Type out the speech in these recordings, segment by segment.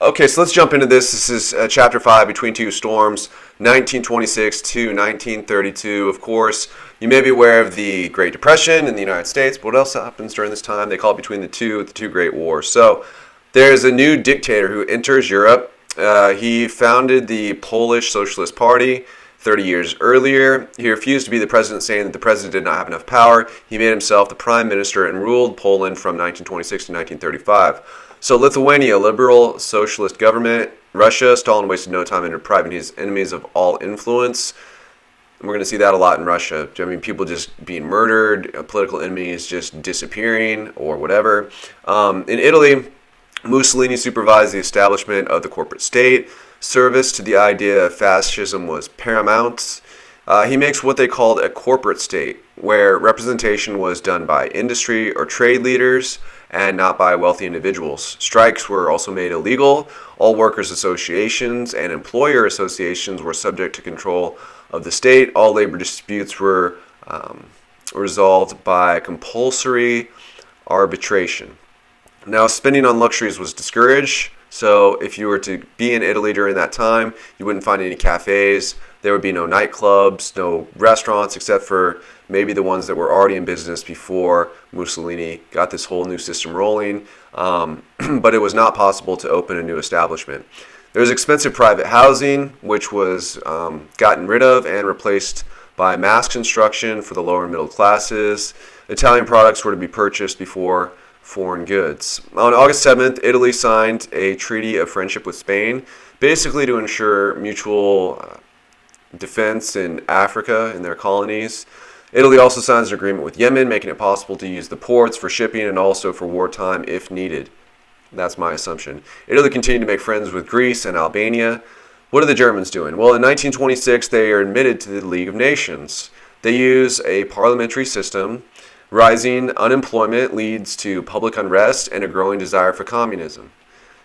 Okay, so let's jump into this. This is Chapter 5, Between Two Storms, 1926 to 1932. Of course, you may be aware of the Great Depression in the United States, but what else happens during this time? They call it Between the Two Great Wars. So there's a new dictator who enters Europe. He founded the Polish Socialist Party 30 years earlier. He refused to be the president, saying that the president did not have enough power. He made himself the prime minister and ruled Poland from 1926 to 1935. So Lithuania, liberal socialist government. Russia, Stalin wasted no time in depriving his enemies of all influence. And we're going to see that a lot in Russia. I mean, people just being murdered, political enemies just disappearing or whatever. In Italy, Mussolini supervised the establishment of the corporate state. Service to the idea of fascism was paramount. He makes what they called a corporate state, where representation was done by industry or trade leaders and not by wealthy individuals. Strikes were also made illegal. All workers' associations and employer associations were subject to control of the state. All labor disputes were resolved by compulsory arbitration. Now, spending on luxuries was discouraged. So if you were to be in Italy during that time, you wouldn't find any cafes. There would be no nightclubs, no restaurants, except for maybe the ones that were already in business before Mussolini got this whole new system rolling. But it was not possible to open a new establishment. There was expensive private housing, which was gotten rid of and replaced by mass construction for the lower and middle classes. Italian products were to be purchased before foreign goods. On August 7th, Italy signed a treaty of friendship with Spain, basically to ensure mutual defense in Africa and their colonies. Italy also signs an agreement with Yemen, making it possible to use the ports for shipping and also for wartime if needed. That's my assumption. Italy continued to make friends with Greece and Albania. What are the Germans doing? Well, in 1926, they are admitted to the League of Nations. They use a parliamentary system. Rising unemployment leads to public unrest and a growing desire for communism.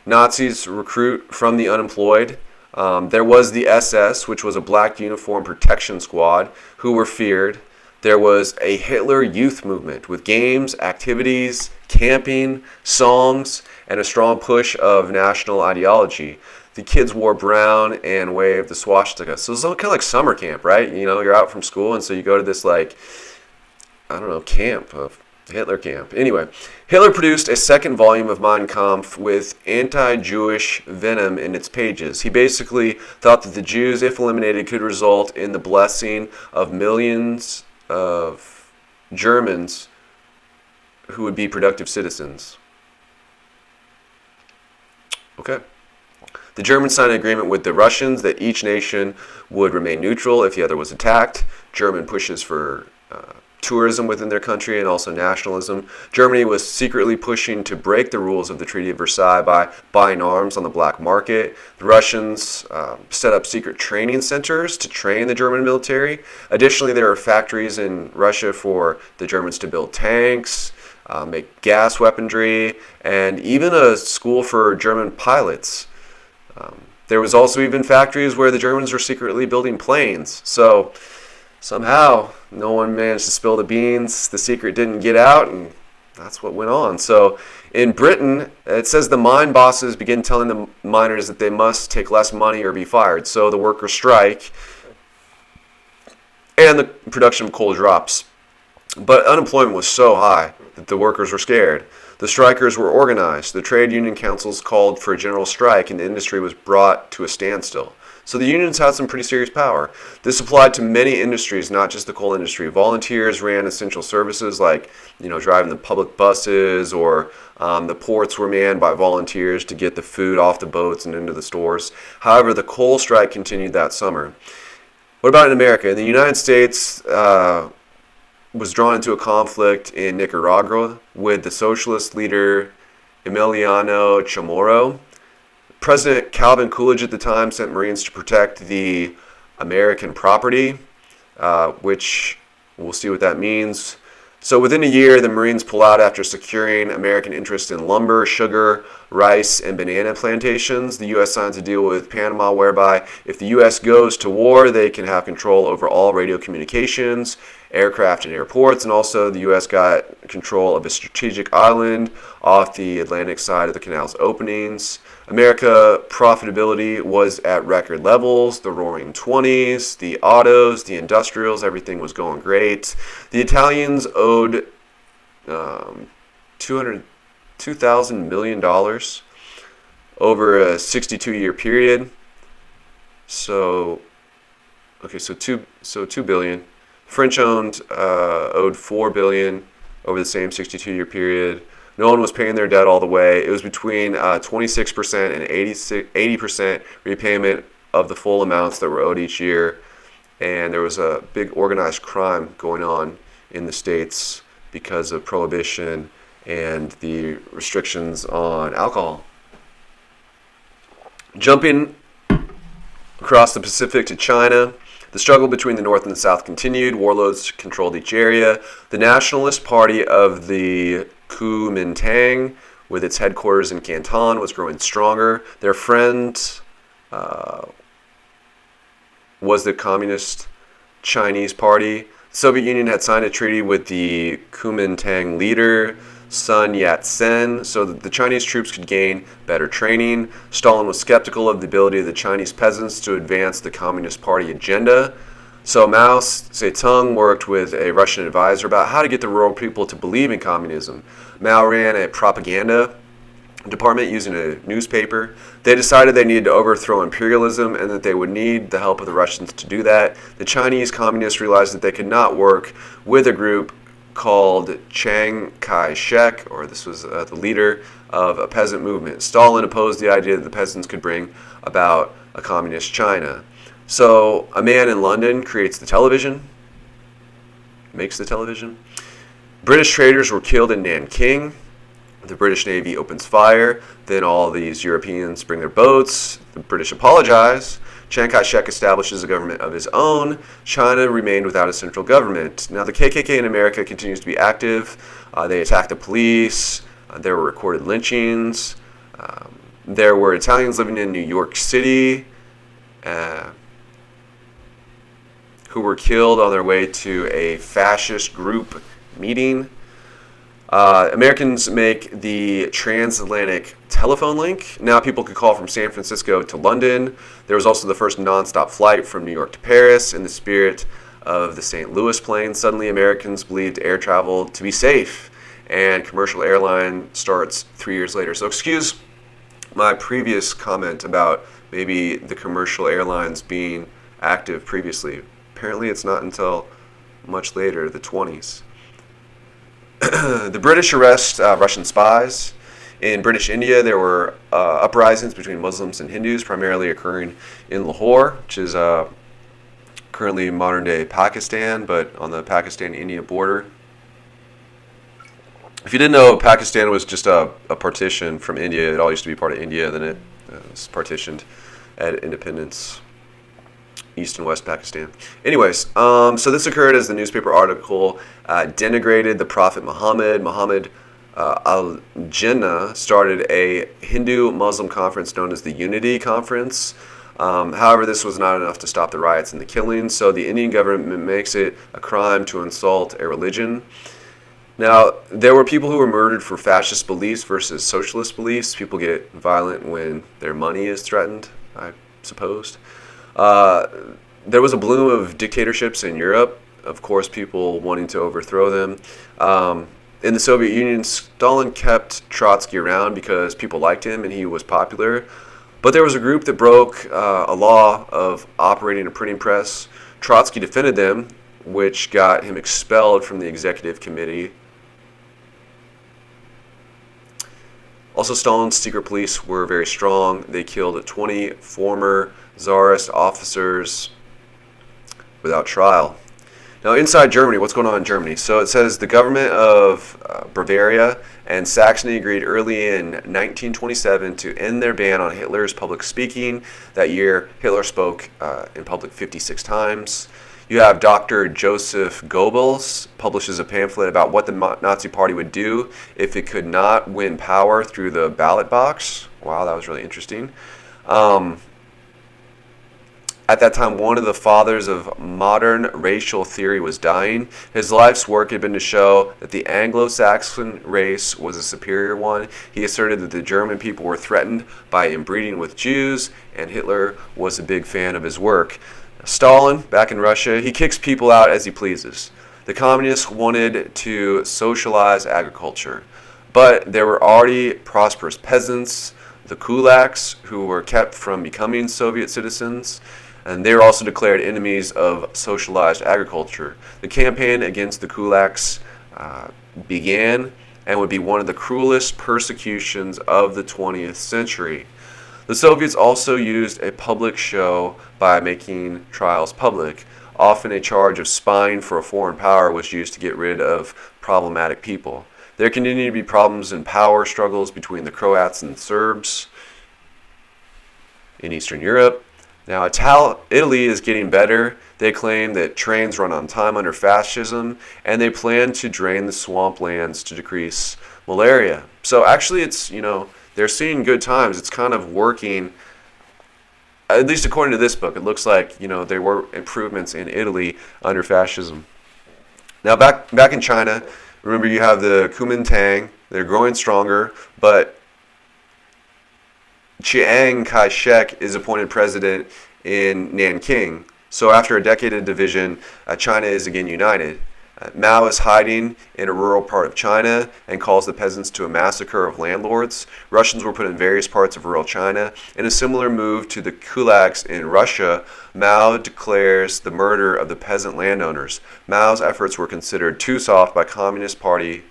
Nazis recruit from the unemployed. There was the SS, which was a black uniform protection squad, who were feared. There was a Hitler youth movement with games, activities, camping, songs, and a strong push of national ideology. The kids wore brown and waved the swastika. So it was kind of like summer camp, right? You know, you're out from school, and so you go to this, camp, of Hitler camp. Anyway, Hitler produced a second volume of Mein Kampf with anti-Jewish venom in its pages. He basically thought that the Jews, if eliminated, could result in the blessing of millions of Germans who would be productive citizens. Okay. The Germans signed an agreement with the Russians that each nation would remain neutral if the other was attacked. German pushes for tourism within their country and also nationalism. Germany was secretly pushing to break the rules of the Treaty of Versailles by buying arms on the black market. The Russians set up secret training centers to train the German military. Additionally, there are factories in Russia for the Germans to build tanks, make gas weaponry, and even a school for German pilots. There was also even factories where the Germans were secretly building planes. So somehow, no one managed to spill the beans. The secret didn't get out, and that's what went on. So in Britain, it says the mine bosses begin telling the miners that they must take less money or be fired. So the workers strike, and the production of coal drops. But unemployment was so high that the workers were scared. The strikers were organized. The trade union councils called for a general strike, and the industry was brought to a standstill. So the unions had some pretty serious power. This applied to many industries, not just the coal industry. Volunteers ran essential services like, driving the public buses, or the ports were manned by volunteers to get the food off the boats and into the stores. However, the coal strike continued that summer. What about in America? In the United States, was drawn into a conflict in Nicaragua with the socialist leader Emiliano Chamorro. President Calvin Coolidge at the time sent Marines to protect the American property, which we'll see what that means. So within a year, the Marines pull out after securing American interest in lumber, sugar, rice, and banana plantations. The U.S. signs a deal with Panama whereby if the U.S. goes to war, they can have control over all radio communications, aircraft, and airports. And also the U.S. got control of a strategic island off the Atlantic side of the canal's openings. America profitability was at record levels, the roaring 20s, the autos, the industrials, everything was going great. The Italians owed $2,000 million over a 62-year period. So, okay, so two billion. French owed $4 billion over the same 62-year period. No one was paying their debt all the way. It was between 26% and 80% repayment of the full amounts that were owed each year. And there was a big organized crime going on in the States because of prohibition and the restrictions on alcohol. Jumping across the Pacific to China, the struggle between the North and the South continued. Warlords controlled each area. The Nationalist Party of the Kuomintang, with its headquarters in Canton, was growing stronger. Their friend was the Communist Chinese Party. The Soviet Union had signed a treaty with the Kuomintang leader, Sun Yat-sen, so that the Chinese troops could gain better training. Stalin was skeptical of the ability of the Chinese peasants to advance the Communist Party agenda. So Mao Zedong worked with a Russian advisor about how to get the rural people to believe in communism. Mao ran a propaganda department using a newspaper. They decided they needed to overthrow imperialism and that they would need the help of the Russians to do that. The Chinese communists realized that they could not work with a group called Chiang Kai-shek, or this was the leader of a peasant movement. Stalin opposed the idea that the peasants could bring about a communist China. So a man in London creates the television, makes the television. British traders were killed in Nanking. The British Navy opens fire. Then all these Europeans bring their boats. The British apologize. Chiang Kai-shek establishes a government of his own. China remained without a central government. Now the KKK in America continues to be active. They attack the police. There were recorded lynchings. There were Italians living in New York City who were killed on their way to a fascist group meeting. Americans make the transatlantic telephone link. Now people could call from San Francisco to London. There was also the first nonstop flight from New York to Paris in the spirit of the St. Louis plane. Suddenly Americans believed air travel to be safe, and commercial airline starts 3 years later. So excuse my previous comment about maybe the commercial airlines being active previously. Apparently it's not until much later, the 20s. The British arrest Russian spies. In British India, there were uprisings between Muslims and Hindus, primarily occurring in Lahore, which is currently modern-day Pakistan, but on the Pakistan-India border. If you didn't know, Pakistan was just a partition from India. It all used to be part of India, then it was partitioned at independence. East and West Pakistan. Anyways, so this occurred as the newspaper article denigrated the Prophet Muhammad. Muhammad al-Jinnah started a Hindu-Muslim conference known as the Unity Conference. However, this was not enough to stop the riots and the killings, so the Indian government makes it a crime to insult a religion. Now, there were people who were murdered for fascist beliefs versus socialist beliefs. People get violent when their money is threatened, I suppose. There was a bloom of dictatorships in Europe, of course, people wanting to overthrow them. In the Soviet Union, Stalin kept Trotsky around because people liked him and he was popular. But there was a group that broke a law of operating a printing press. Trotsky defended them, which got him expelled from the executive committee. Also, Stalin's secret police were very strong. They killed 20 former Tsarist officers without trial. Now, inside Germany, what's going on in Germany? So it says the government of Bavaria and Saxony agreed early in 1927 to end their ban on Hitler's public speaking. That year, Hitler spoke in public 56 times. You have Dr. Joseph Goebbels publishes a pamphlet about what the Nazi Party would do if it could not win power through the ballot box. Wow, that was really interesting. At that time, one of the fathers of modern racial theory was dying. His life's work had been to show that the Anglo-Saxon race was a superior one. He asserted that the German people were threatened by inbreeding with Jews, and Hitler was a big fan of his work. Stalin, back in Russia, he kicks people out as he pleases. The communists wanted to socialize agriculture, but there were already prosperous peasants, the kulaks, who were kept from becoming Soviet citizens, and they were also declared enemies of socialized agriculture. The campaign against the kulaks began and would be one of the cruelest persecutions of the 20th century. The Soviets also used a public show by making trials public. Often a charge of spying for a foreign power was used to get rid of problematic people. There continued to be problems and power struggles between the Croats and Serbs in Eastern Europe. Now, Italy is getting better. They claim that trains run on time under fascism, and they plan to drain the swamplands to decrease malaria. So actually, it's, they're seeing good times. It's kind of working, at least according to this book. It looks like, there were improvements in Italy under fascism. Now, back in China, remember you have the Kuomintang. They're growing stronger, but Chiang Kai-shek is appointed president in Nanking. So after a decade of division, China is again united. Mao is hiding in a rural part of China and calls the peasants to a massacre of landlords. Russians were put in various parts of rural China. In a similar move to the kulaks in Russia, Mao declares the murder of the peasant landowners. Mao's efforts were considered too soft by Communist Party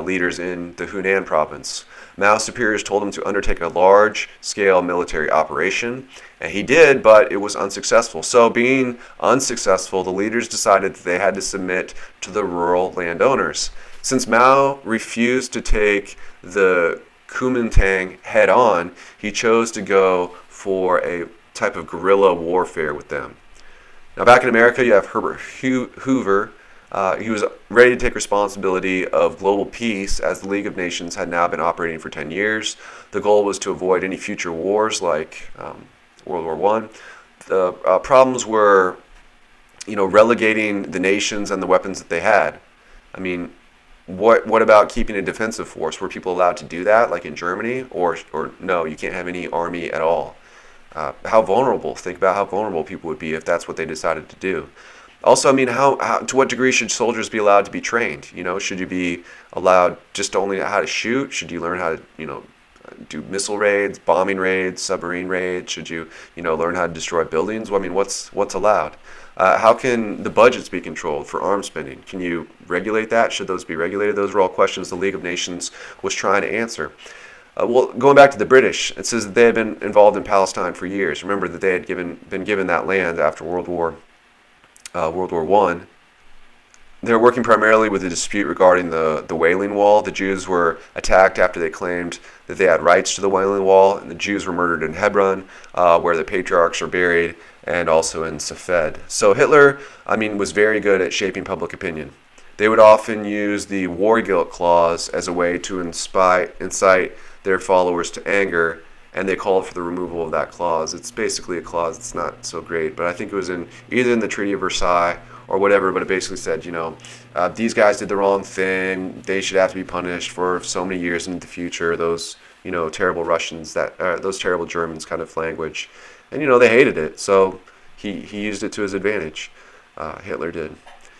leaders in the Hunan province. Mao's superiors told him to undertake a large-scale military operation, and he did, but it was unsuccessful. So being unsuccessful, the leaders decided that they had to submit to the rural landowners. Since Mao refused to take the Kuomintang head-on, he chose to go for a type of guerrilla warfare with them. Now back in America, you have Herbert Hoover. He was ready to take responsibility of global peace as the League of Nations had now been operating for 10 years. The goal was to avoid any future wars like World War I. The problems were, relegating the nations and the weapons that they had. I mean, what about keeping a defensive force? Were people allowed to do that, like in Germany? Or no, you can't have any army at all. How vulnerable? Think about how vulnerable people would be if that's what they decided to do. Also, I mean, how to what degree should soldiers be allowed to be trained? Should you be allowed just only how to shoot? Should you learn how to, do missile raids, bombing raids, submarine raids? Should you, learn how to destroy buildings? Well, I mean, what's allowed? How can the budgets be controlled for arms spending? Can you regulate that? Should those be regulated? Those were all questions the League of Nations was trying to answer. Well, going back to the British, it says that they had been involved in Palestine for years. Remember that they had been given that land after World War I. They're working primarily with a dispute regarding the Wailing Wall. The Jews were attacked after they claimed that they had rights to the Wailing Wall, and the Jews were murdered in Hebron, where the patriarchs are buried, and also in Safed. So Hitler, was very good at shaping public opinion. They would often use the war guilt clause as a way to incite their followers to anger, and they called for the removal of that clause. It's basically a clause that's not so great, but I think it was either in the Treaty of Versailles or whatever, but it basically said, these guys did the wrong thing, they should have to be punished for so many years into the future, those, terrible Russians, those terrible Germans kind of language. And, they hated it, so he used it to his advantage. Hitler did.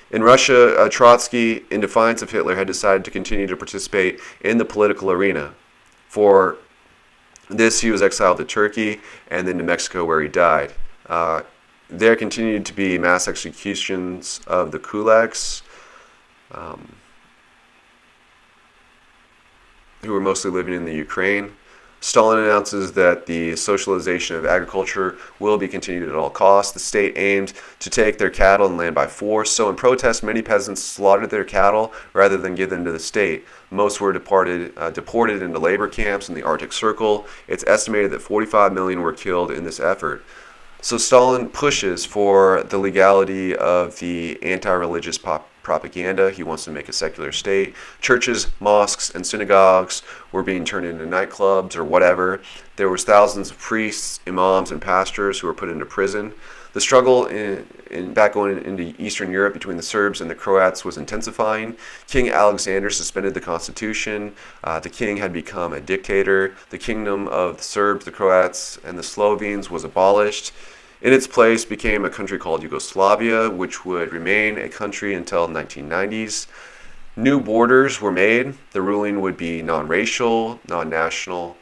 In Russia, Trotsky, in defiance of Hitler, had decided to continue to participate in the political arena. For this, he was exiled to Turkey and then to Mexico, where he died. There continued to be mass executions of the kulaks, who were mostly living in the Ukraine. Stalin announces that the socialization of agriculture will be continued at all costs. The state aimed to take their cattle and land by force. So in protest, many peasants slaughtered their cattle rather than give them to the state. Most were deported into labor camps in the Arctic Circle. It's estimated that 45 million were killed in this effort. So Stalin pushes for the legality of the anti-religious propaganda. He wants to make a secular state. Churches, mosques, and synagogues were being turned into nightclubs or whatever. There was thousands of priests, imams, and pastors who were put into prison. The struggle back going into Eastern Europe between the Serbs and the Croats was intensifying. King Alexander suspended the constitution. The king had become a dictator. The kingdom of the Serbs, the Croats, and the Slovenes was abolished. In its place became a country called Yugoslavia, which would remain a country until the 1990s. New borders were made. The ruling would be non-racial, non-national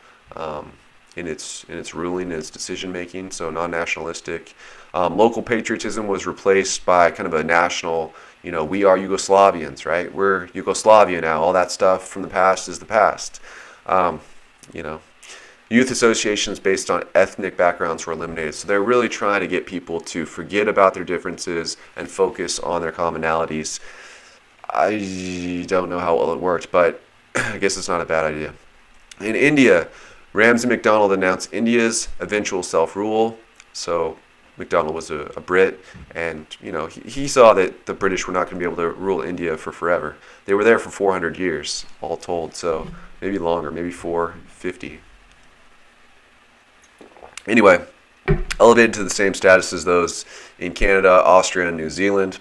in its ruling, its decision making, so non-nationalistic. Local patriotism was replaced by kind of a national, we are Yugoslavians, right? We're Yugoslavia now. All that stuff from the past is the past. Youth associations based on ethnic backgrounds were eliminated. So they're really trying to get people to forget about their differences and focus on their commonalities. I don't know how well it worked, but I guess it's not a bad idea. In India, Ramsay MacDonald announced India's eventual self-rule. So MacDonald was a Brit, and he saw that the British were not going to be able to rule India for forever. They were there for 400 years, all told, so maybe longer, maybe 450. Anyway, elevated to the same status as those in Canada, Austria, and New Zealand.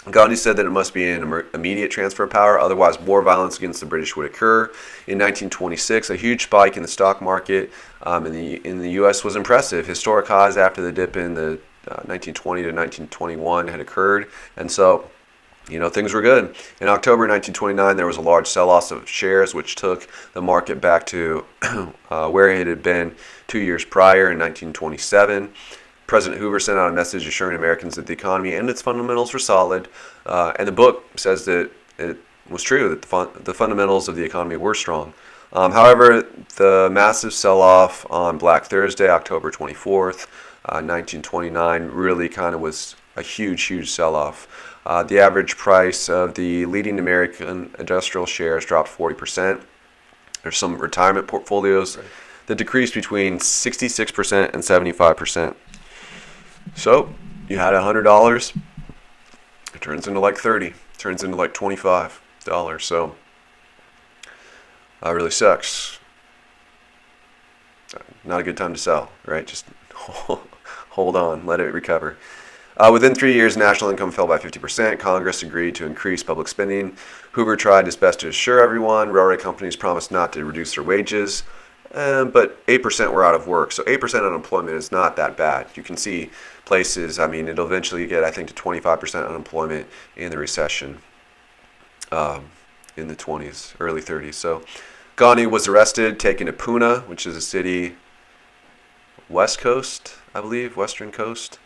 Gandhi said that it must be an immediate transfer of power, otherwise more violence against the British would occur. In 1926, a huge spike in the stock market in the U.S. was impressive. Historic highs after the dip in the 1920 to 1921 had occurred, and so things were good. In October 1929, there was a large sell-off of shares, which took the market back to where it had been 2 years prior in 1927. President Hoover sent out a message assuring Americans that the economy and its fundamentals were solid, and the book says that it was true, that the fundamentals of the economy were strong. However, the massive sell-off on Black Thursday, October 24th, 1929, really kind of was a huge sell-off. The average price of the leading American industrial shares dropped 40%. There's some retirement portfolios that decreased between 66% and 75%. So you had $100, it turns into like 30, turns into like $25. So really sucks. Not a good time to sell, right? Just hold on, let it recover. Within 3 years, national income fell by 50%. Congress agreed to increase public spending. Hoover tried his best to assure everyone. Railroad companies promised not to reduce their wages. But 8% were out of work. So 8% unemployment is not that bad. You can see places, it'll eventually get, I think, to 25% unemployment in the recession in the 20s, early 30s. So Gandhi was arrested, taken to Pune, which is a city, west coast, I believe, western coast,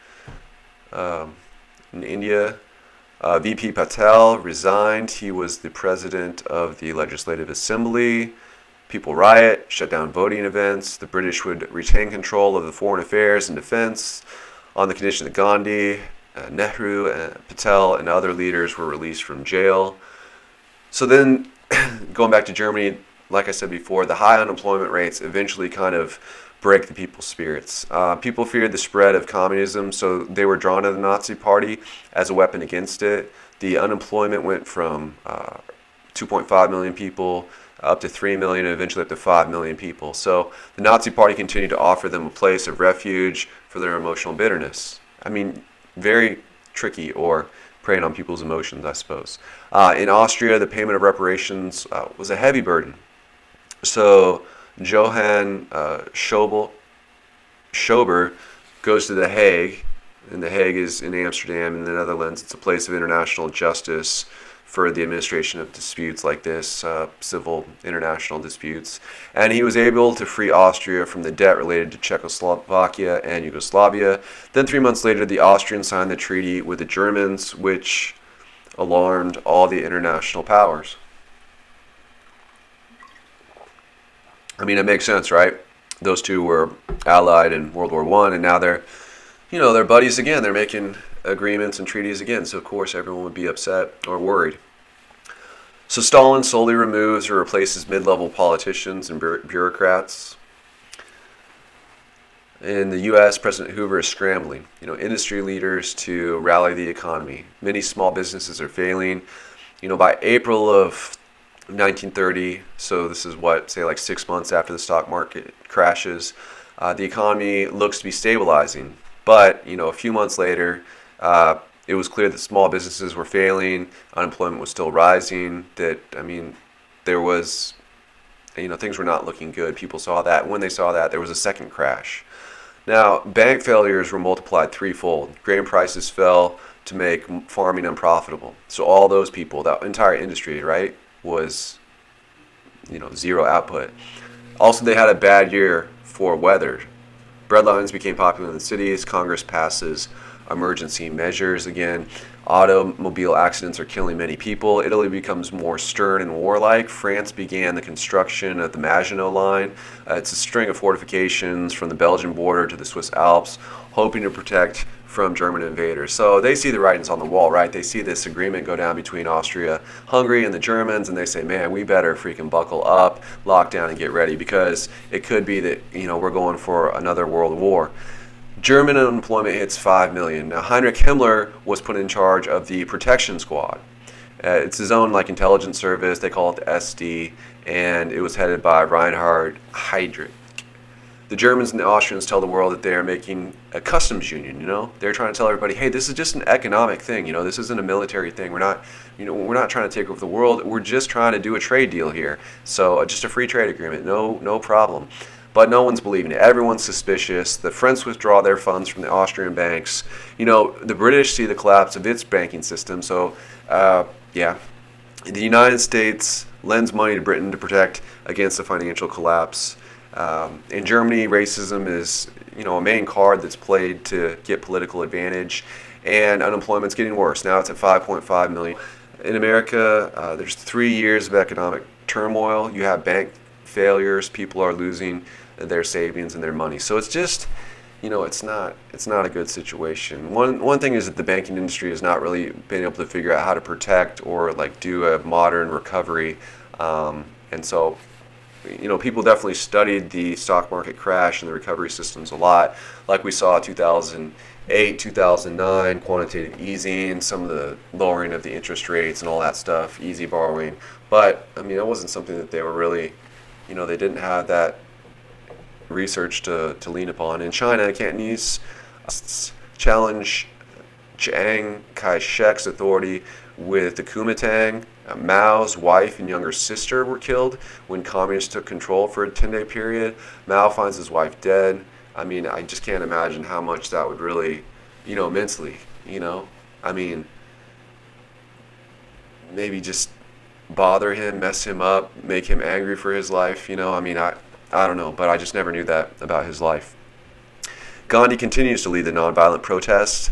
in India. VP Patel resigned. He was the president of the Legislative Assembly. People riot, shut down voting events. The British would retain control of the foreign affairs and defense on the condition that Gandhi, Nehru, Patel, and other leaders were released from jail. So then, going back to Germany, like I said before, the high unemployment rates eventually kind of break the people's spirits. People feared the spread of communism, so they were drawn to the Nazi Party as a weapon against it. The unemployment went from 2.5 million people up to 3 million, and eventually up to 5 million people. So the Nazi Party continued to offer them a place of refuge for their emotional bitterness. Very tricky, or preying on people's emotions, I suppose. In Austria, the payment of reparations was a heavy burden. So Johann Schober goes to The Hague, and The Hague is in Amsterdam in the Netherlands. It's a place of international justice for the administration of disputes like this, civil international disputes. And he was able to free Austria from the debt related to Czechoslovakia and Yugoslavia. Then 3 months later, the Austrians signed the treaty with the Germans, which alarmed all the international powers. It makes sense, right? Those two were allied in World War I, and now they're buddies again. They're making agreements and treaties again, so of course everyone would be upset or worried. So Stalin slowly removes or replaces mid-level politicians and bureaucrats. In the U.S., President Hoover is scrambling, industry leaders to rally the economy. Many small businesses are failing. By April of 1930, so this is say like 6 months after the stock market crashes, the economy looks to be stabilizing. But, a few months later, it was clear that small businesses were failing, unemployment was still rising, there was, things were not looking good. People saw that. When they saw that, there was a second crash. Now, bank failures were multiplied threefold. Grain prices fell to make farming unprofitable. So all those people, that entire industry, right, was, zero output. Also, they had a bad year for weather. Breadlines became popular in the cities. Congress passes emergency measures again. Automobile accidents are killing many people. Italy becomes more stern and warlike. France began the construction of the Maginot Line. It's a string of fortifications from the Belgian border to the Swiss Alps, hoping to protect from German invaders. So they see the writings on the wall, right? They see this agreement go down between Austria-Hungary and the Germans, and they say, man, we better freaking buckle up, lock down, and get ready, because it could be that, we're going for another world war. German unemployment hits 5 million. Now, Heinrich Himmler was put in charge of the protection squad. It's his own intelligence service. They call it the SD, and it was headed by Reinhard Heydrich. The Germans and the Austrians tell the world that they are making a customs union. They're trying to tell everybody, hey, this is just an economic thing. This isn't a military thing. We're not trying to take over the world. We're just trying to do a trade deal here. So just a free trade agreement, no problem. But no one's believing it. Everyone's suspicious. The French withdraw their funds from the Austrian banks. The British see the collapse of its banking system. So, the United States lends money to Britain to protect against the financial collapse. In Germany, racism is, a main card that's played to get political advantage. And unemployment's getting worse. Now it's at 5.5 million. In America, there's 3 years of economic turmoil. You have bank failures. People are losing their savings and their money. So it's just, it's not a good situation. One thing is that the banking industry has not really been able to figure out how to protect or do a modern recovery. And so, people definitely studied the stock market crash and the recovery systems a lot. Like we saw 2008, 2009, quantitative easing, some of the lowering of the interest rates and all that stuff, easy borrowing. But, it wasn't something that they were really, they didn't have that research to lean upon. In China, Cantonese challenge Chiang Kai-shek's authority with the Kuomintang. Mao's wife and younger sister were killed when communists took control for a 10-day period. Mao finds his wife dead. I just can't imagine how much that would really, mentally, maybe just bother him, mess him up, make him angry for his life, I don't know, but I just never knew that about his life. Gandhi continues to lead the nonviolent protests,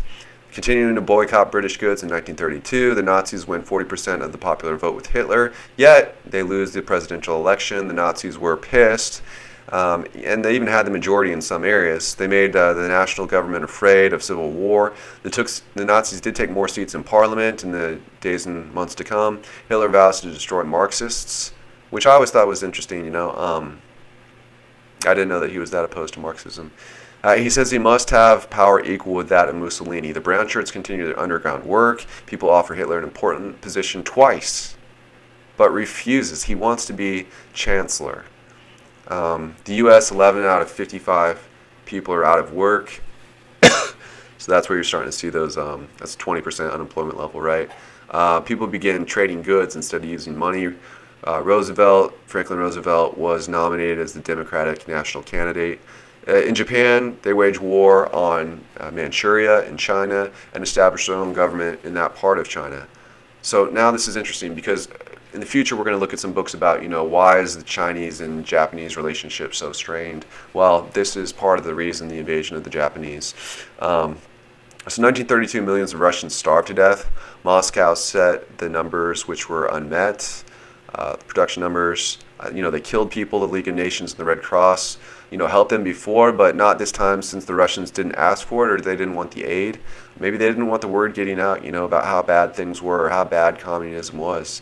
continuing to boycott British goods in 1932. The Nazis win 40% of the popular vote with Hitler, yet they lose the presidential election. The Nazis were pissed, and they even had the majority in some areas. They made the national government afraid of civil war. The Nazis did take more seats in parliament in the days and months to come. Hitler vows to destroy Marxists, which I always thought was interesting, I didn't know that he was that opposed to Marxism. He says he must have power equal with that of Mussolini. The brown shirts continue their underground work. People offer Hitler an important position twice, but refuses. He wants to be chancellor. The U.S., 11 out of 55 people are out of work. So that's where you're starting to see those, that's 20% unemployment level, right? People begin trading goods instead of using money. Franklin Roosevelt was nominated as the Democratic national candidate. In Japan, they wage war on Manchuria in China and establish their own government in that part of China. So now this is interesting because in the future we're going to look at some books about, why is the Chinese and Japanese relationship so strained? Well, this is part of the reason, the invasion of the Japanese. So 1932, millions of Russians starved to death. Moscow set the numbers which were unmet. Production numbers, they killed people. The League of Nations and the Red Cross, helped them before, but not this time since the Russians didn't ask for it or they didn't want the aid. Maybe they didn't want the word getting out, about how bad things were or how bad communism was.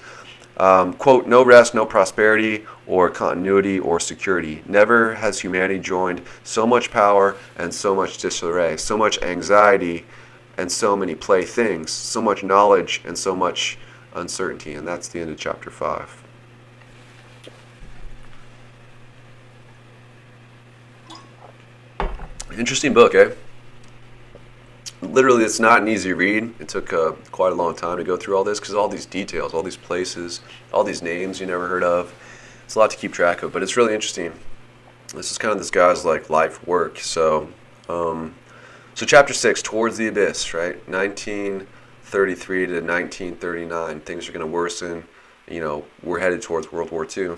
Quote, no rest, no prosperity, or continuity, or security. Never has humanity joined so much power and so much disarray, so much anxiety and so many playthings, so much knowledge and so much uncertainty. And that's the end of chapter 5. Interesting book, eh? Literally, it's not an easy read. It took quite a long time to go through all this because all these details, all these places, all these names you never heard of. It's a lot to keep track of, but it's really interesting. This is kind of this guy's like life work. So chapter 6, Towards the Abyss, right? 1933 to 1939. Things are going to worsen. We're headed towards World War II.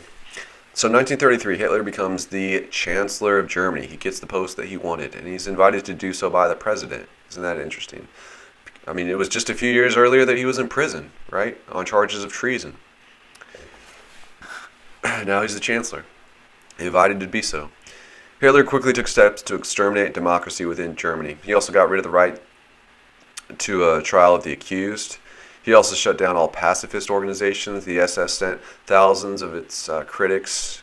So 1933, Hitler becomes the Chancellor of Germany. He gets the post that he wanted, and he's invited to do so by the president. Isn't that interesting? I mean, it was just a few years earlier that he was in prison, right, on charges of treason. Now he's the Chancellor, invited to be so. Hitler quickly took steps to exterminate democracy within Germany. He also got rid of the right to a trial of the accused. He also shut down all pacifist organizations. The SS sent thousands of its critics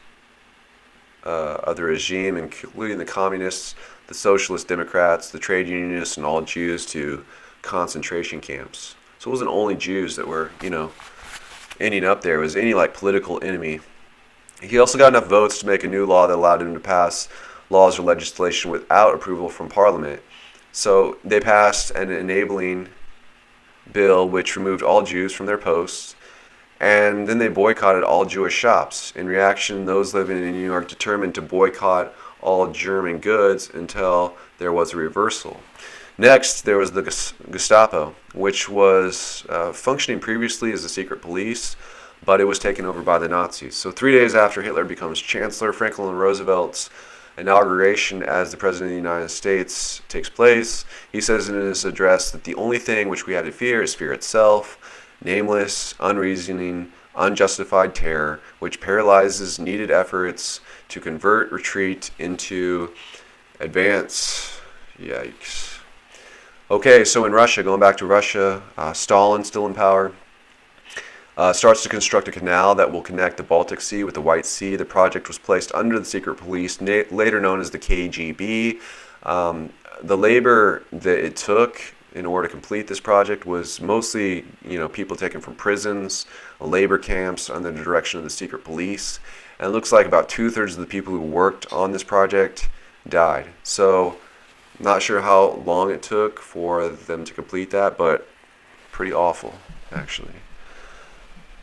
of the regime, including the communists, the socialist Democrats, the trade unionists, and all Jews to concentration camps. So it wasn't only Jews that were, ending up there. It was any political enemy. He also got enough votes to make a new law that allowed him to pass laws or legislation without approval from Parliament. So they passed an enabling bill which removed all Jews from their posts, and then they boycotted all Jewish shops. In reaction, those living in New York determined to boycott all German goods until there was a reversal. Next, there was the Gestapo, which was functioning previously as a secret police, but it was taken over by the Nazis. So 3 days after Hitler becomes Chancellor, Franklin Roosevelt's inauguration as the President of the United States takes place, he says in his address that the only thing which we have to fear is fear itself, nameless, unreasoning, unjustified terror, which paralyzes needed efforts to convert retreat into advance. Yikes. Okay, so in Russia, going back to Russia, Stalin, still in power, starts to construct a canal that will connect the Baltic Sea with the White Sea. The project was placed under the secret police, later known as the KGB. The labor that it took in order to complete this project was mostly, people taken from prisons, labor camps under the direction of the secret police. And it looks like about 2/3 of the people who worked on this project died. So, not sure how long it took for them to complete that, but pretty awful, actually.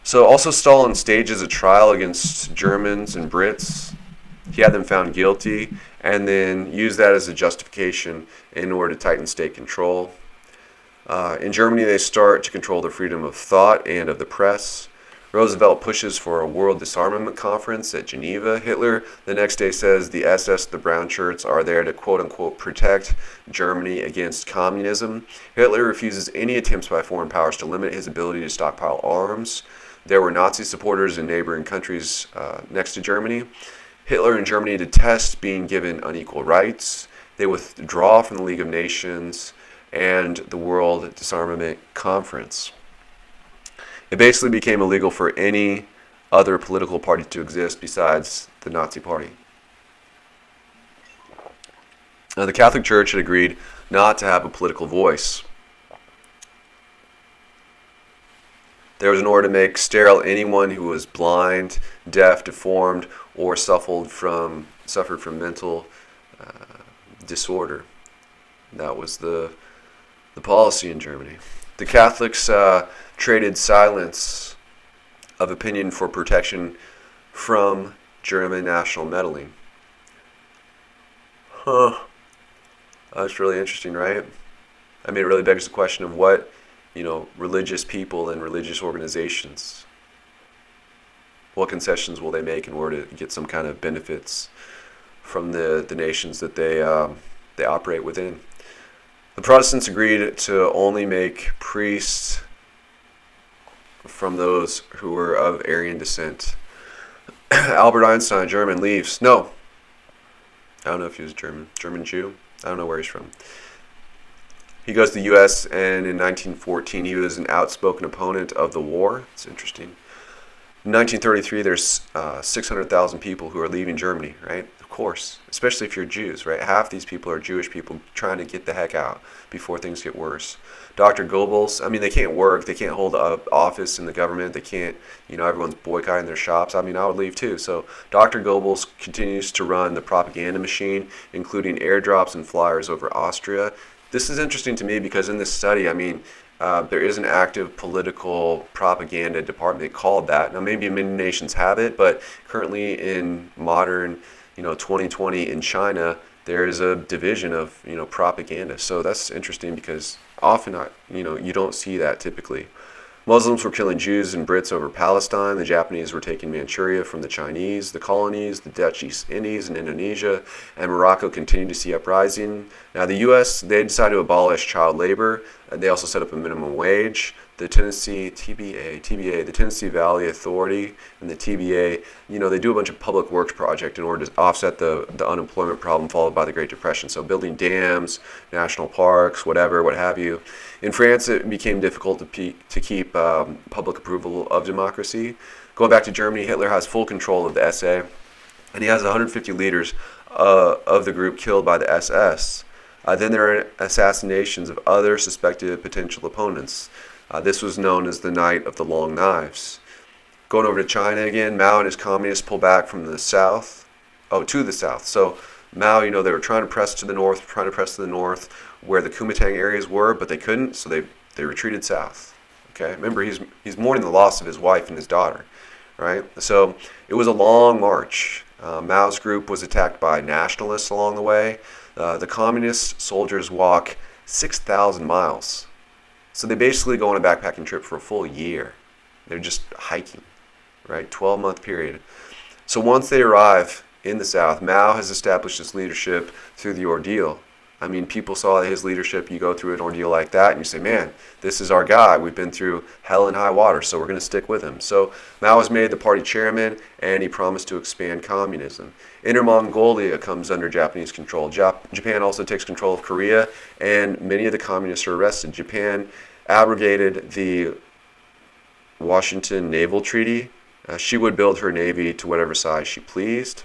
So also Stalin stages a trial against Germans and Brits. He had them found guilty and then used that as a justification in order to tighten state control. In Germany, they start to control the freedom of thought and of the press. Roosevelt pushes for a world disarmament conference at Geneva. Hitler the next day says the SS, the brown shirts, are there to quote-unquote protect Germany against communism. Hitler refuses any attempts by foreign powers to limit his ability to stockpile arms. There were Nazi supporters in neighboring countries next to Germany. Hitler and Germany detest being given unequal rights. They withdraw from the League of Nations and the World Disarmament Conference. It basically became illegal for any other political party to exist besides the Nazi Party. Now, the Catholic Church had agreed not to have a political voice. There was an order to make sterile anyone who was blind, deaf, deformed, or suffered from mental disorder. That was the policy in Germany. The Catholics traded silence of opinion for protection from German national meddling. That's really interesting, right? I mean, it really begs the question of what, religious people and religious organizations, what concessions will they make in order to get some kind of benefits from the nations that they operate within. The Protestants agreed to only make priests from those who were of Aryan descent. Albert Einstein, German, leaves. No. I don't know if he was German Jew. I don't know where he's from. He goes to the U.S., and in 1914 he was an outspoken opponent of the war. It's interesting. In 1933, there's 600,000 people who are leaving Germany, right? Of course, especially if you're Jews, right? Half these people are Jewish people trying to get the heck out before things get worse. Dr. Goebbels, I mean, they can't work, they can't hold up office in the government, they can't, everyone's boycotting their shops. I mean, I would leave too. So Dr. Goebbels continues to run the propaganda machine, including airdrops and flyers over Austria. This is interesting to me because in this study, I mean, there is an active political propaganda department called that. Now, maybe many nations have it, but currently in modern, 2020 in China, there is a division of, propaganda. So that's interesting because often, you don't see that typically. Muslims were killing Jews and Brits over Palestine. The Japanese were taking Manchuria from the Chinese, the colonies, the Dutch East Indies and Indonesia, and Morocco continued to see uprising. Now the U.S., they decided to abolish child labor. They also set up a minimum wage. The Tennessee TBA, the Tennessee Valley Authority and the TBA, they do a bunch of public works projects in order to offset the unemployment problem followed by the Great Depression. So building dams, national parks, what have you. In France, it became difficult to keep public approval of democracy. Going back to Germany, Hitler has full control of the SA, and he has 150 leaders of the group killed by the SS. Then there are assassinations of other suspected potential opponents. This was known as the Night of the Long Knives. Going over to China again, Mao and his communists pull back from the south, to the south. So Mao, they were trying to press to the north, where the Kuomintang areas were, but they couldn't, so they retreated south. Okay, remember he's mourning the loss of his wife and his daughter, right? So it was a long march. Mao's group was attacked by nationalists along the way. The communist soldiers walk 6,000 miles. So they basically go on a backpacking trip for a full year. They're just hiking, right? 12-month period. So once they arrive in the South, Mao has established his leadership through the ordeal. I mean, people saw his leadership. You go through an ordeal like that and you say, man, this is our guy. We've been through hell and high water, so we're going to stick with him. So Mao was made the party chairman, and he promised to expand communism. Inner Mongolia comes under Japanese control. Japan also takes control of Korea, and many of the communists are arrested. Japan abrogated the Washington Naval Treaty. She would build her navy to whatever size she pleased.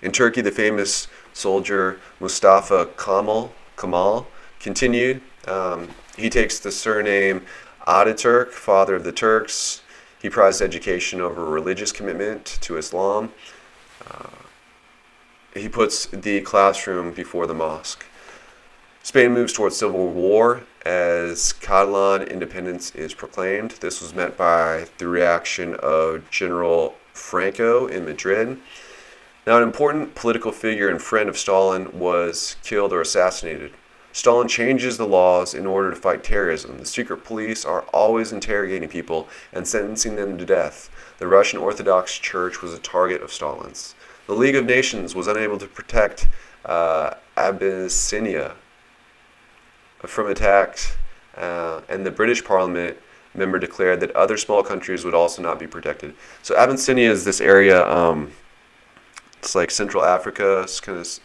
In Turkey, the famous soldier Mustafa Kemal continued. He takes the surname Ataturk, father of the Turks. He prized education over religious commitment to Islam. He puts the classroom before the mosque. Spain moves towards civil war as Catalan independence is proclaimed. This was met by the reaction of General Franco in Madrid. Now, an important political figure and friend of Stalin was killed or assassinated. Stalin changes the laws in order to fight terrorism. The secret police are always interrogating people and sentencing them to death. The Russian Orthodox Church was a target of Stalin's. The League of Nations was unable to protect Abyssinia from attacks, and the British Parliament member declared that other small countries would also not be protected. So Abyssinia is this area, it's like Central Africa, it's kind of,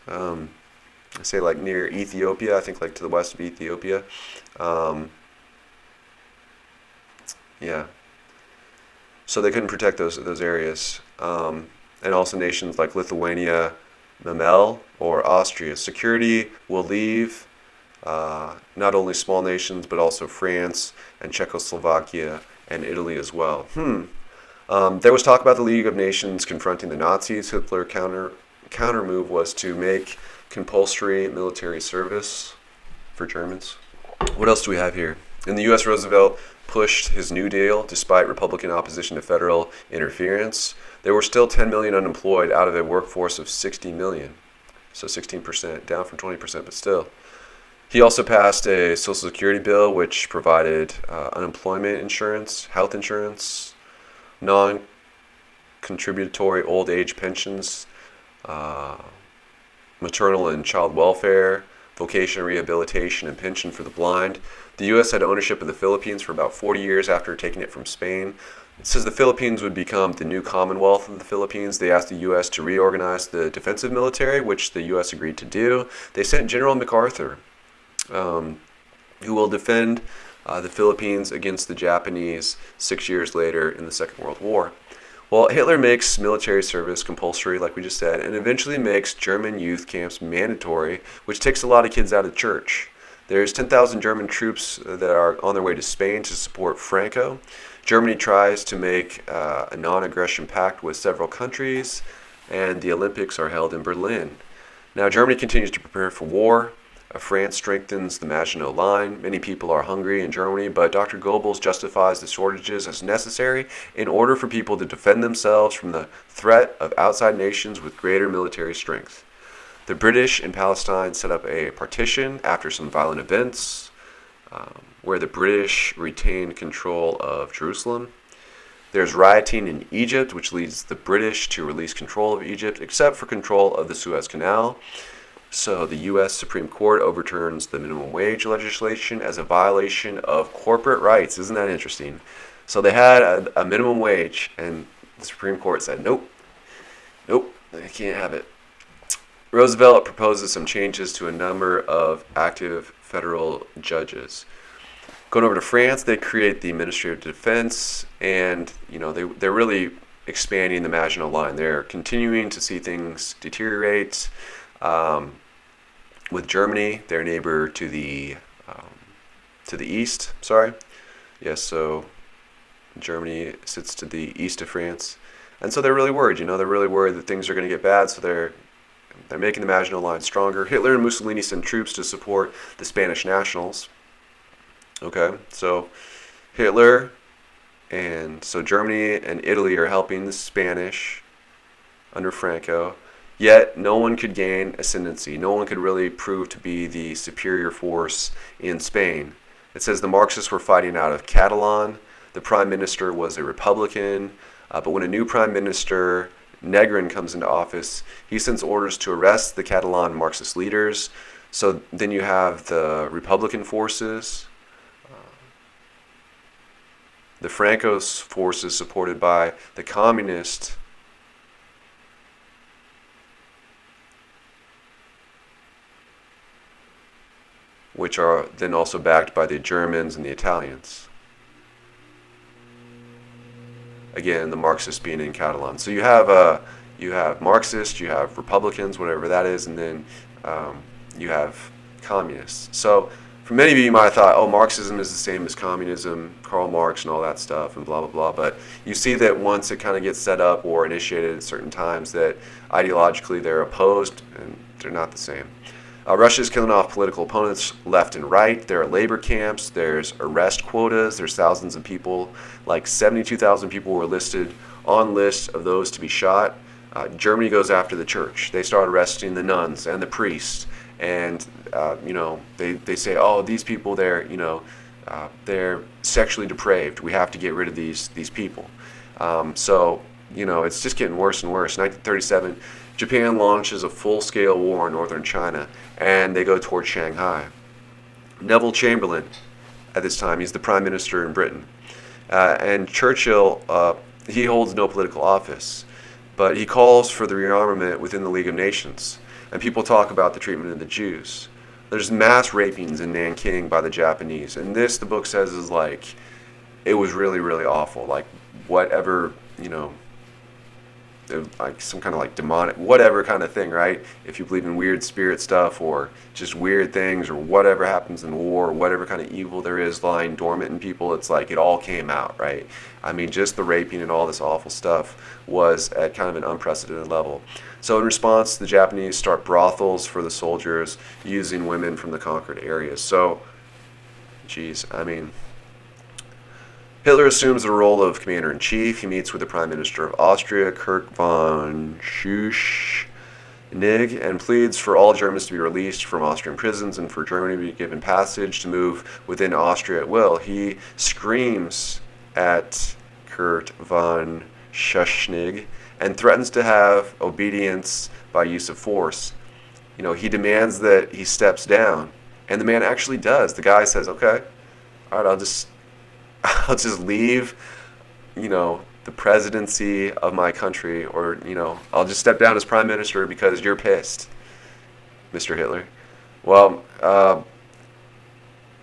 I say like near Ethiopia, I think like to the west of Ethiopia. Yeah. So they couldn't protect those areas. And also nations like Lithuania, Memel, or Austria. Security will leave not only small nations, but also France and Czechoslovakia and Italy as well. There was talk about the League of Nations confronting the Nazis. Hitler's counter move was to make compulsory military service for Germans. What else do we have here? In the U.S., Roosevelt pushed his New Deal despite Republican opposition to federal interference. There were still 10 million unemployed out of a workforce of 60 million. So 16%, down from 20%, but still. He also passed a Social Security bill which provided unemployment insurance, health insurance, non-contributory old age pensions, maternal and child welfare, vocational rehabilitation, and pension for the blind. The U.S. had ownership of the Philippines for about 40 years after taking it from Spain. It says the Philippines would become the new Commonwealth of the Philippines. They asked the U.S. to reorganize the defensive military, which the U.S. agreed to do. They sent General MacArthur, who will defend the Philippines against the Japanese 6 years later in the Second World War. Well, Hitler makes military service compulsory, like we just said, and eventually makes German youth camps mandatory, which takes a lot of kids out of church. There's 10,000 German troops that are on their way to Spain to support Franco. Germany tries to make a non-aggression pact with several countries, and the Olympics are held in Berlin. Now, Germany continues to prepare for war. France strengthens the Maginot Line. Many people are hungry in Germany, but Dr. Goebbels justifies the shortages as necessary in order for people to defend themselves from the threat of outside nations with greater military strength. The British in Palestine set up a partition after some violent events where the British retained control of Jerusalem. There's rioting in Egypt, which leads the British to release control of Egypt, except for control of the Suez Canal. So the U.S. Supreme Court overturns the minimum wage legislation as a violation of corporate rights. Isn't that interesting? So they had a minimum wage, and the Supreme Court said, nope, I can't have it. Roosevelt proposes some changes to a number of active federal judges. Going over to France, they create the Ministry of Defense, and they're really expanding the Maginot Line. They're continuing to see things deteriorate. With Germany, their neighbor to the east. So Germany sits to the east of France, and so they're really worried. They're really worried that things are going to get bad. So they're making the Maginot Line stronger. Hitler and Mussolini send troops to support the Spanish nationals. Okay, so Hitler and so Germany and Italy are helping the Spanish under Franco. Yet no one could gain ascendancy. No one could really prove to be the superior force in Spain. It says the Marxists were fighting out of Catalan. The prime minister was a Republican. But when a new prime minister, Negrin, comes into office, he sends orders to arrest the Catalan Marxist leaders. So then you have the Republican forces, the Franco's forces supported by the communist which are then also backed by the Germans and the Italians. Again, the Marxists being in Catalan. So you have Marxists, you have Republicans, whatever that is, and then you have communists. So for many of you, you might have thought, oh, Marxism is the same as communism, Karl Marx and all that stuff, and blah, blah, blah. But you see that once it kind of gets set up or initiated at certain times, that ideologically they're opposed and they're not the same. Russia's killing off political opponents left and right. There are labor camps. There's arrest quotas. There's thousands of people. Like 72,000 people were listed on lists of those to be shot. Germany goes after the church. They start arresting the nuns and the priests. And, they say, oh, these people, they're sexually depraved. We have to get rid of these people. It's just getting worse and worse. 1937, Japan launches a full-scale war in northern China, and they go towards Shanghai. Neville Chamberlain, at this time, he's the prime minister in Britain. And Churchill, he holds no political office, but he calls for the rearmament within the League of Nations. And people talk about the treatment of the Jews. There's mass rapings in Nanking by the Japanese. And this, the book says, is like, it was really, really awful. Like, whatever, like some kind of like demonic, whatever kind of thing, right? If you believe in weird spirit stuff or just weird things or whatever happens in war, whatever kind of evil there is lying dormant in people, it's like it all came out, right? I mean, just the raping and all this awful stuff was at kind of an unprecedented level. So in response, the Japanese start brothels for the soldiers using women from the conquered areas. So, Hitler assumes the role of commander-in-chief. He meets with the Prime Minister of Austria, Kurt von Schuschnigg, and pleads for all Germans to be released from Austrian prisons and for Germany to be given passage to move within Austria at will. He screams at Kurt von Schuschnigg and threatens to have obedience by use of force. He demands that he steps down, and the man actually does. The guy says, okay, all right, I'll just leave, the presidency of my country, or, I'll just step down as prime minister because you're pissed, Mr. Hitler. Well,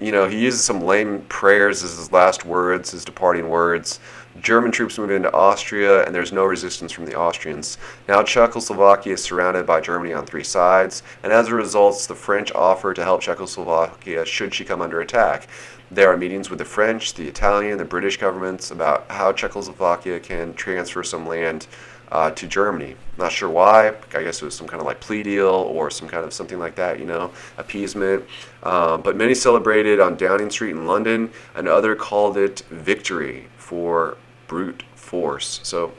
he uses some lame prayers as his last words, his departing words. German troops move into Austria, and there's no resistance from the Austrians. Now Czechoslovakia is surrounded by Germany on three sides, and as a result, the French offer to help Czechoslovakia should she come under attack. There are meetings with the French, the Italian, the British governments about how Czechoslovakia can transfer some land to Germany. Not sure why. I guess it was some kind of like plea deal or some kind of something like that, appeasement. But many celebrated on Downing Street in London, and others called it victory for brute force. So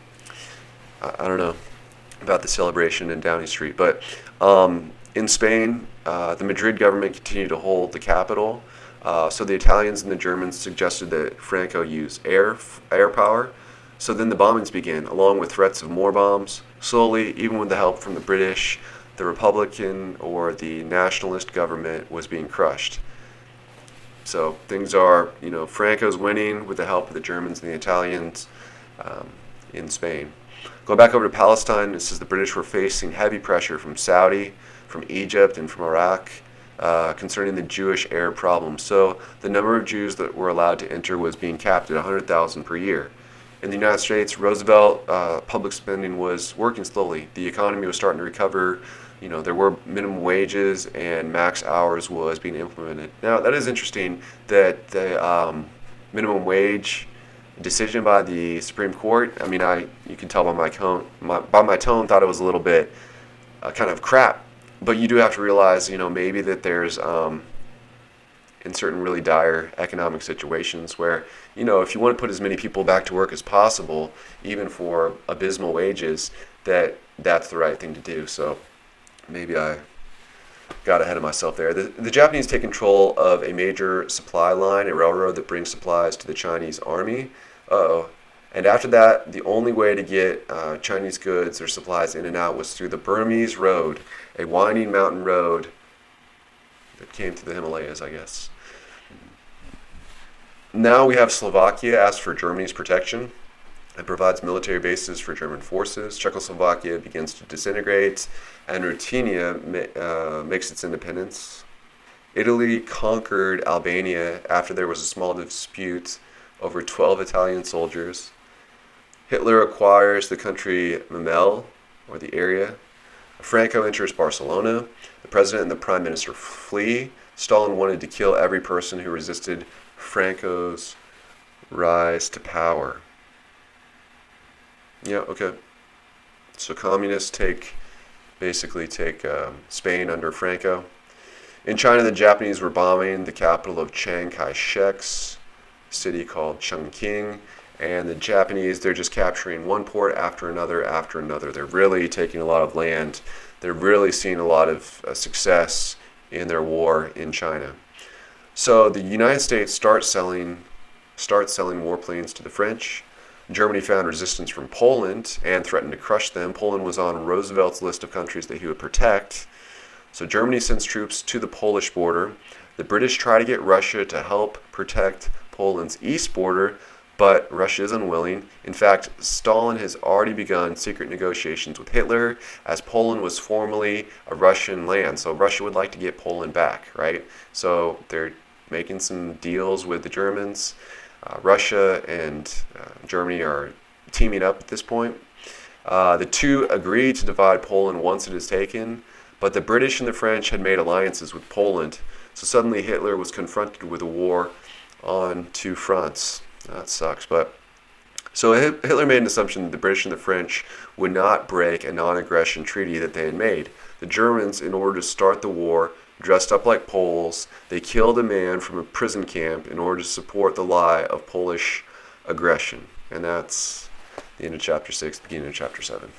I don't know about the celebration in Downing Street, but in Spain, the Madrid government continued to hold the capital. So the Italians and the Germans suggested that Franco use air power. So then the bombings began, along with threats of more bombs. Slowly, even with the help from the British, the Republican or the nationalist government was being crushed. So things are, Franco's winning with the help of the Germans and the Italians in Spain. Going back over to Palestine, it says the British were facing heavy pressure from Saudi, from Egypt, and from Iraq concerning the Jewish Arab problem. So the number of Jews that were allowed to enter was being capped at 100,000 per year. In the United States, Roosevelt, public spending was working slowly. The economy was starting to recover. There were minimum wages and max hours was being implemented. Now, that is interesting that the minimum wage decision by the Supreme Court, you can tell by my tone, thought it was a little bit kind of crap. But you do have to realize, maybe that there's in certain really dire economic situations where, if you want to put as many people back to work as possible, even for abysmal wages, that's the right thing to do. So maybe I got ahead of myself there. The Japanese take control of a major supply line, a railroad that brings supplies to the Chinese army. And after that, the only way to get Chinese goods or supplies in and out was through the Burmese Road, a winding mountain road that came through the Himalayas, I guess. Now we have Slovakia ask for Germany's protection. It provides military bases for German forces. Czechoslovakia begins to disintegrate, and Ruthenia makes its independence. Italy conquered Albania after there was a small dispute over 12 Italian soldiers. Hitler acquires the country Memel, or the area. Franco enters Barcelona. The president and the prime minister flee. Stalin wanted to kill every person who resisted Franco's rise to power. Yeah, okay. So communists basically take Spain under Franco. In China, the Japanese were bombing the capital of Chiang Kai-shek's city called Chongqing. And the Japanese, they're just capturing one port after another after another. They're really taking a lot of land. They're really seeing a lot of success in their war in China. So the United States starts selling warplanes to the French. Germany found resistance from Poland and threatened to crush them. Poland was on Roosevelt's list of countries that he would protect. So Germany sends troops to the Polish border. The British try to get Russia to help protect Poland's east border, but Russia is unwilling. In fact, Stalin has already begun secret negotiations with Hitler, as Poland was formerly a Russian land. So Russia would like to get Poland back, right? So they're making some deals with the Germans. Russia and Germany are teaming up at this point. The two agreed to divide Poland once it is taken, but the British and the French had made alliances with Poland. So suddenly Hitler was confronted with a war on two fronts. That sucks, but so Hitler made an assumption that the British and the French would not break a non-aggression treaty that they had made. The Germans, in order to start the war, dressed up like Poles. They killed a man from a prison camp in order to support the lie of Polish aggression. And that's the end of chapter 6, beginning of chapter 7.